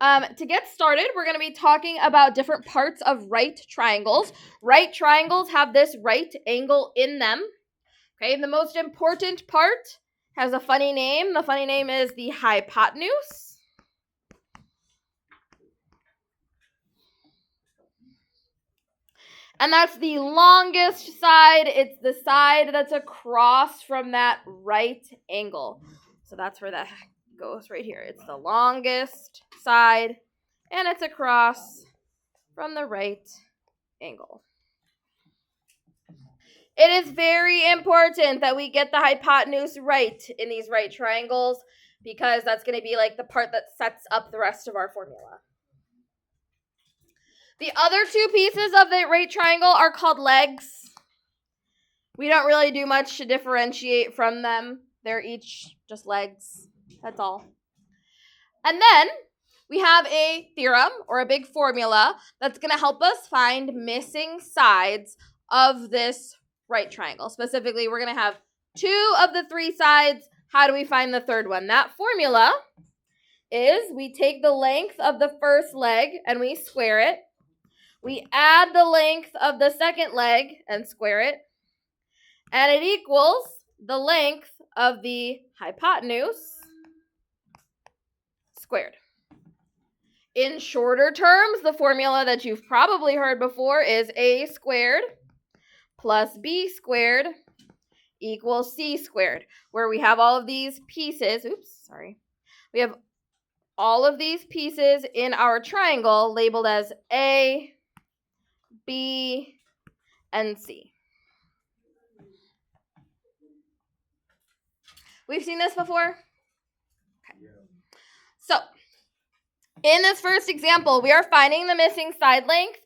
To get started, we're going to be talking about different parts of right triangles. Right triangles have this right angle in them. Okay, the most important part has a funny name. The funny name is the hypotenuse. And that's the longest side. It's the side that's across from that right angle. So that's where that goes right here. It's the longest side, and it's across from the right angle. It is very important that we get the hypotenuse right in these right triangles because that's going to be like the part that sets up the rest of our formula. The other two pieces of the right triangle are called legs. We don't really do much to differentiate from them. They're each just legs. That's all. And then we have a theorem or a big formula that's going to help us find missing sides of this right triangle. Specifically, we're going to have 2 of the 3 sides. How do we find the third one? That formula is we take the length of the first leg and we square it. We add the length of the second leg and square it. And it equals the length of the hypotenuse squared. In shorter terms, the formula that you've probably heard before is a squared plus b squared equals c squared, where we have all of these pieces. We have all of these pieces in our triangle labeled as A, B, and C. We've seen this before? Okay. So, in this first example, we are finding the missing side length.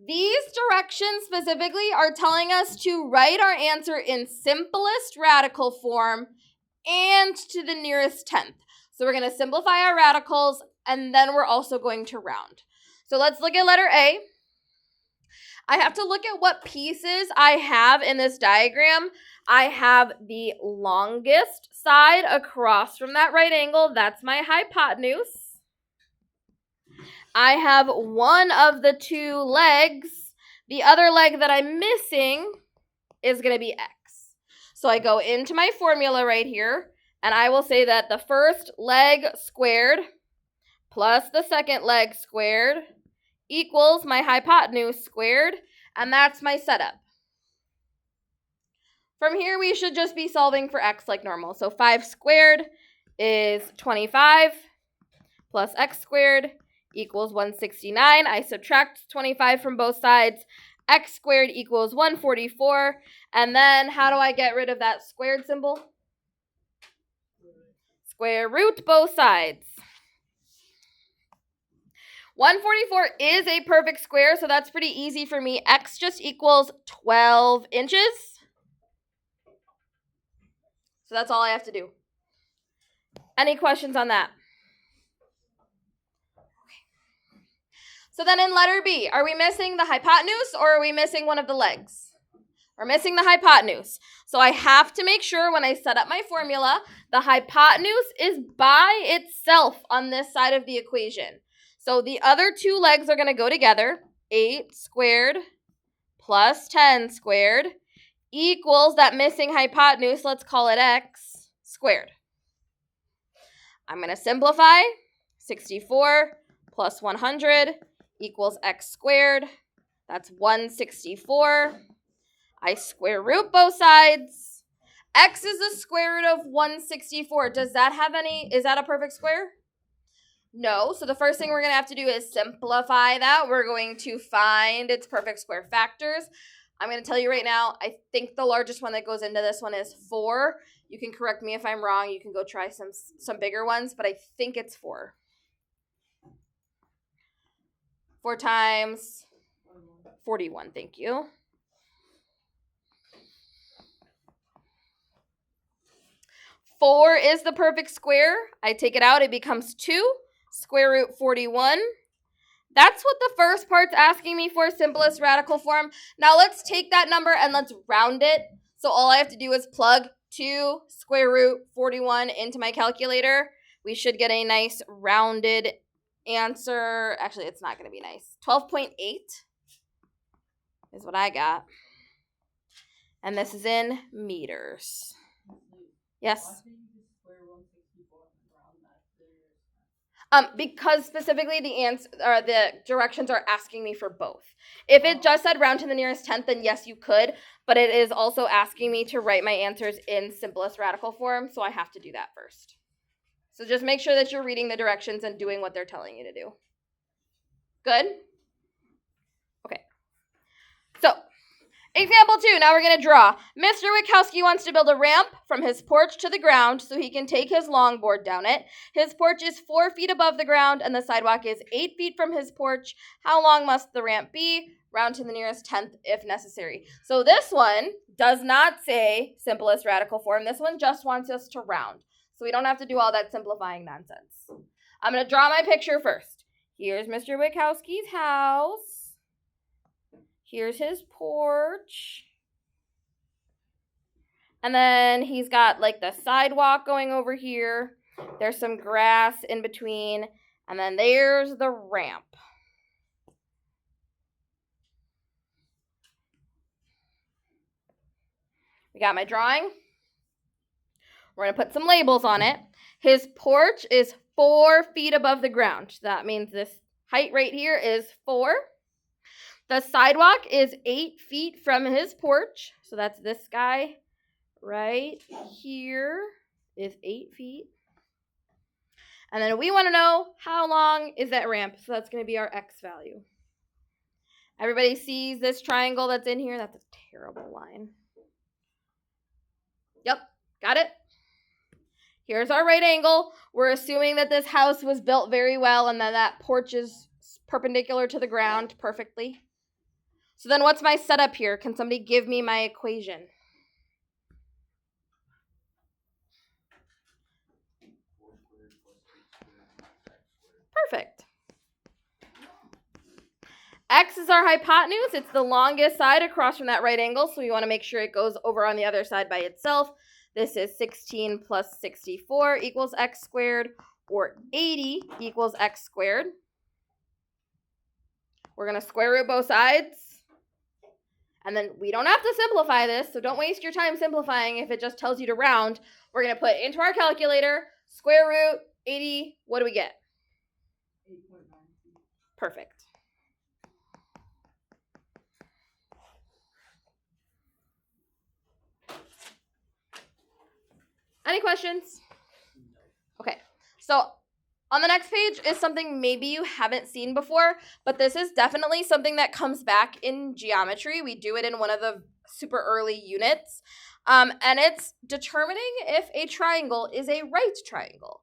These directions specifically are telling us to write our answer in simplest radical form and to the nearest tenth. So we're going to simplify our radicals, and then we're also going to round. So let's look at letter A. I have to look at what pieces I have in this diagram. I have the longest side across from that right angle. That's my hypotenuse. I have one of the 2 legs. The other leg that I'm missing is going to be x. So I go into my formula right here, and I will say that the first leg squared plus the second leg squared equals my hypotenuse squared, and that's my setup. From here, we should just be solving for x like normal. So 5 squared is 25 plus x squared equals 169. I subtract 25 from both sides. X squared equals 144. And then how do I get rid of that squared symbol? Square root both sides. 144 is a perfect square, so that's pretty easy for me. X just equals 12 inches. So that's all I have to do. Any questions on that? So then in letter B, are we missing the hypotenuse or are we missing one of the legs? We're missing the hypotenuse. So I have to make sure when I set up my formula, the hypotenuse is by itself on this side of the equation. So the other 2 legs are going to go together. 8 squared plus 10 squared equals that missing hypotenuse, let's call it x squared. I'm going to simplify. 64 plus 100 equals x squared. That's 164. I square root both sides. X is the square root of 164. Is that a perfect square? No. So the first thing we're going to have to do is simplify that. We're going to find its perfect square factors. I'm going to tell you right now, I think the largest one that goes into this one is 4. You can correct me if I'm wrong. You can go try some bigger ones, but I think it's 4. 4 times 41, thank you. 4 is the perfect square. I take it out, it becomes 2. Square root 41. That's what the first part's asking me for, simplest radical form. Now let's take that number and let's round it. So all I have to do is plug 2 square root 41 into my calculator. We should get a nice rounded answer, actually, it's not going to be nice. 12.8 is what I got. And this is in meters. Yes? Because specifically the answer or the directions are asking me for both. If it just said round to the nearest tenth, then yes, you could, but it is also asking me to write my answers in simplest radical form, so I have to do that first. So just make sure that you're reading the directions and doing what they're telling you to do. Good? Okay. So, example 2, now we're going to draw. Mr. Wachowski wants to build a ramp from his porch to the ground so he can take his longboard down it. His porch is 4 feet above the ground and the sidewalk is 8 feet from his porch. How long must the ramp be? Round to the nearest tenth if necessary. So this one does not say simplest radical form. This one just wants us to round. So we don't have to do all that simplifying nonsense. I'm going to draw my picture first. Here's Mr. Wachowski's house. Here's his porch. And then he's got like the sidewalk going over here. There's some grass in between. And then there's the ramp. We got my drawing. We're going to put some labels on it. His porch is 4 feet above the ground. That means this height right here is 4. The sidewalk is 8 feet from his porch. So that's this guy right here is 8 feet. And then we want to know how long is that ramp. So that's going to be our X value. Everybody sees this triangle that's in here? That's a terrible line. Yep, got it? Here's our right angle. We're assuming that this house was built very well and that porch is perpendicular to the ground perfectly. So then what's my setup here? Can somebody give me my equation? Perfect. X is our hypotenuse. It's the longest side across from that right angle, so we want to make sure it goes over on the other side by itself. This is 16 plus 64 equals x squared, or 80 equals x squared. We're going to square root both sides. And then we don't have to simplify this, so don't waste your time simplifying if it just tells you to round. We're going to put into our calculator, square root 80, what do we get? 8.9. Perfect. Any questions? Okay, so on the next page is something maybe you haven't seen before, but this is definitely something that comes back in geometry. We do it in one of the super early units, and it's determining if a triangle is a right triangle.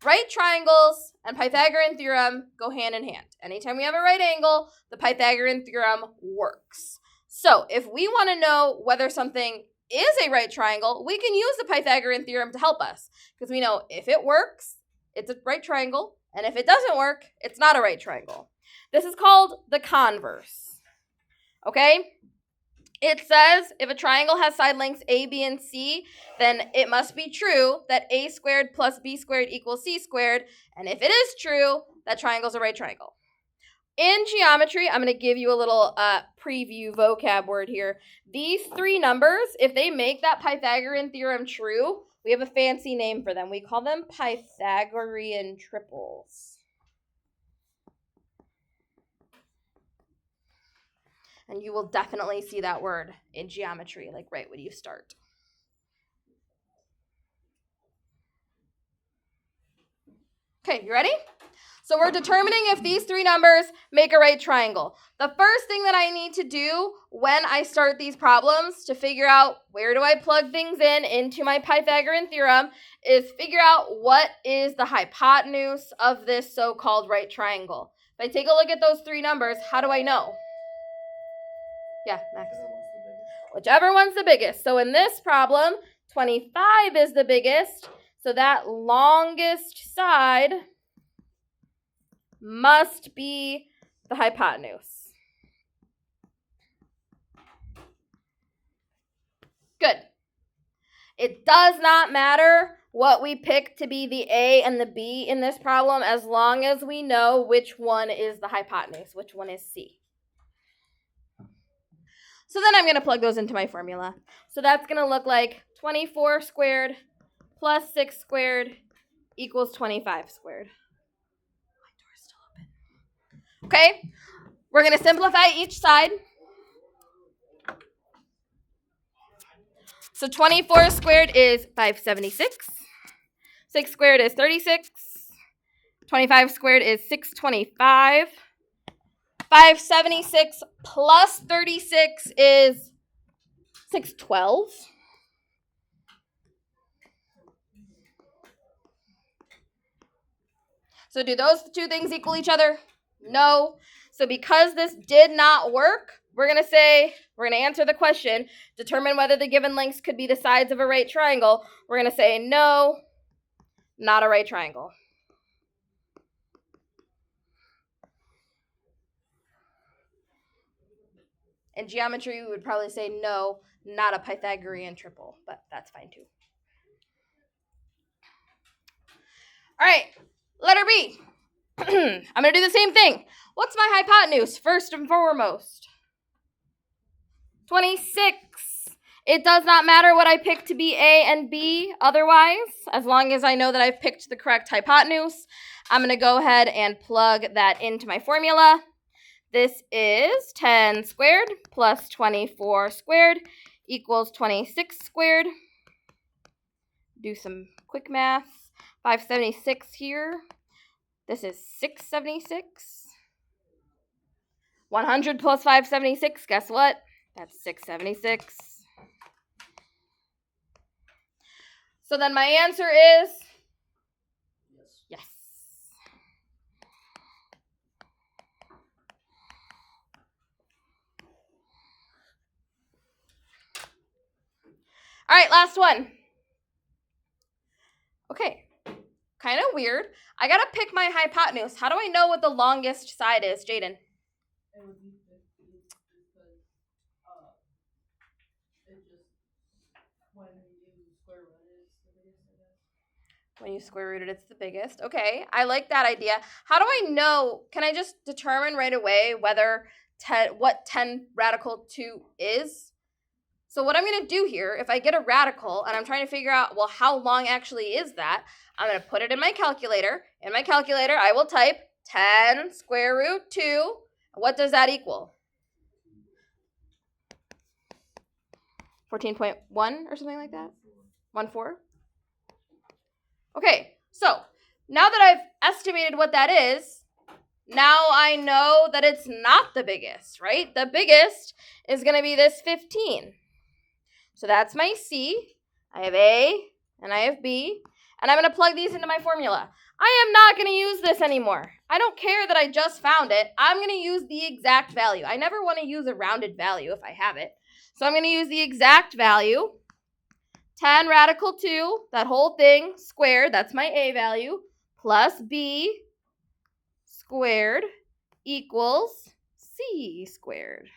Right triangles and Pythagorean theorem go hand in hand. Anytime we have a right angle, the Pythagorean theorem works. So if we want to know whether something is a right triangle, we can use the Pythagorean theorem to help us, because we know if it works, it's a right triangle, and if it doesn't work, it's not a right triangle. This is called the converse, okay? It says if a triangle has side lengths A, B, and C, then it must be true that A squared plus B squared equals C squared, and if it is true, that triangle is a right triangle. In geometry, I'm going to give you a little preview vocab word here. These three numbers, if they make that Pythagorean theorem true, we have a fancy name for them. We call them Pythagorean triples. And you will definitely see that word in geometry, like right when you start. Okay, you ready? So we're determining if these three numbers make a right triangle. The first thing that I need to do when I start these problems to figure out where do I plug things into my Pythagorean theorem is figure out what is the hypotenuse of this so-called right triangle. If I take a look at those three numbers, how do I know? Yeah, Max. Whichever one's the biggest. So in this problem, 25 is the biggest. So that longest side must be the hypotenuse. Good. It does not matter what we pick to be the A and the B in this problem as long as we know which one is the hypotenuse, which one is C. So then I'm going to plug those into my formula. So that's going to look like 24 squared plus 6 squared equals 25 squared. My door's still open. Okay, we're going to simplify each side. So 24 squared is 576. 6 squared is 36. 25 squared is 625. 576 plus 36 is 612. So do those two things equal each other? No. So because this did not work, we're going to answer the question, determine whether the given lengths could be the sides of a right triangle. We're going to say no, not a right triangle. In geometry, we would probably say no, not a Pythagorean triple, but that's fine too. All right, letter B. I'm going to do the same thing. What's my hypotenuse, first and foremost? 26. It does not matter what I pick to be A and B otherwise, as long as I know that I've picked the correct hypotenuse. I'm going to go ahead and plug that into my formula. This is 10 squared plus 24 squared equals 26 squared. Do some quick math. 576 here. This is 676. 100 plus 576, guess what? That's 676. So then my answer is yes. All right, last one. Okay, kind of weird. I got to pick my hypotenuse. How do I know what the longest side is, Jaden? It would be 50 because it just, when you square root it, it's the biggest, I guess. When you square root it, it's the biggest. Okay, I like that idea. How do I know? Can I just determine right away whether what 10 radical 2 is? So what I'm going to do here, if I get a radical and I'm trying to figure out, well, how long actually is that? I'm going to put it in my calculator. In my calculator, I will type 10 square root 2. What does that equal? 14.1 or something like that? 1.4? Okay, so now that I've estimated what that is, now I know that it's not the biggest, right? The biggest is going to be this 15. So that's my C. I have A and I have B. And I'm going to plug these into my formula. I am not going to use this anymore. I don't care that I just found it. I'm going to use the exact value. I never want to use a rounded value if I have it. So I'm going to use the exact value. 10 radical 2, that whole thing, squared, that's my A value, plus B squared equals C squared.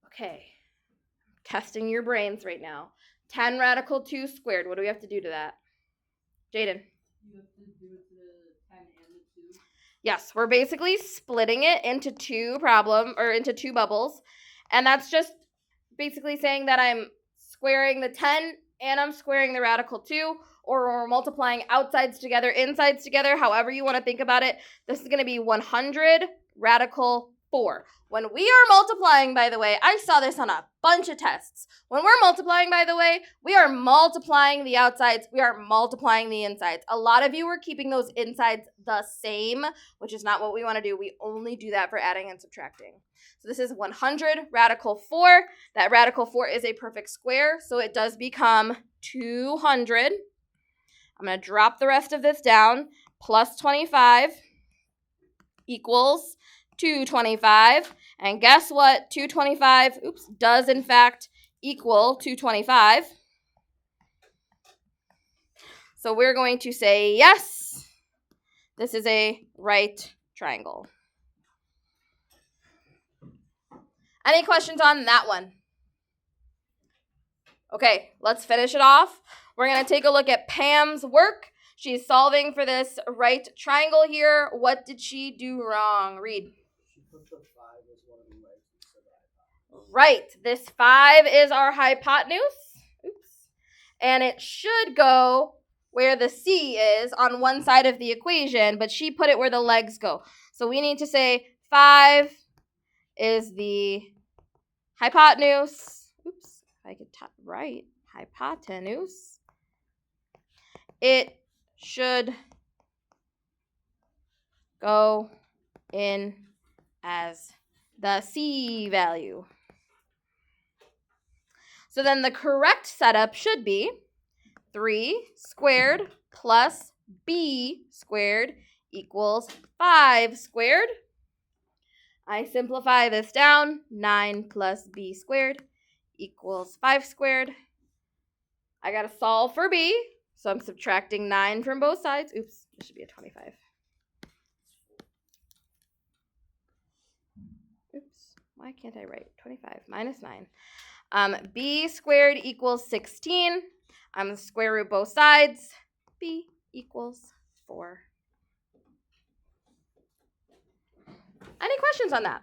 Okay, testing your brains right now. 10 radical 2 squared, what do we have to do to that? Jaden? You have to do the 10 and the 2. Yes, we're basically splitting it into two bubbles, and that's just basically saying that I'm squaring the 10 and I'm squaring the radical 2, or we're multiplying outsides together, insides together, however you want to think about it. This is going to be 100 radical 4. When we are multiplying, by the way, I saw this on a bunch of tests. When we're multiplying, by the way, we are multiplying the outsides. We are multiplying the insides. A lot of you are keeping those insides the same, which is not what we want to do. We only do that for adding and subtracting. So this is 100 radical 4. That radical 4 is a perfect square, so it does become 200. I'm going to drop the rest of this down. Plus 25 equals 225. And guess what? 225, does in fact equal 225. So we're going to say yes, this is a right triangle. Any questions on that one? Okay, let's finish it off. We're going to take a look at Pam's work. She's solving for this right triangle here. What did she do wrong? Read. She put the 5 as one of the legs instead of the hypotenuse. Right. This 5 is our hypotenuse. Oops. And it should go where the C is on one side of the equation, but she put it where the legs go. So we need to say 5 is the hypotenuse. Oops. If I could write hypotenuse. It should go in as the C value. So then the correct setup should be 3 squared plus b squared equals 5 squared. I simplify this down. 9 plus b squared equals 5 squared. I got to solve for b, so I'm subtracting 9 from both sides. Oops, this should be a 25. Oops, why can't I write 25 minus 9? B squared equals 16. I'm going to square root both sides. B equals 4. Any questions on that?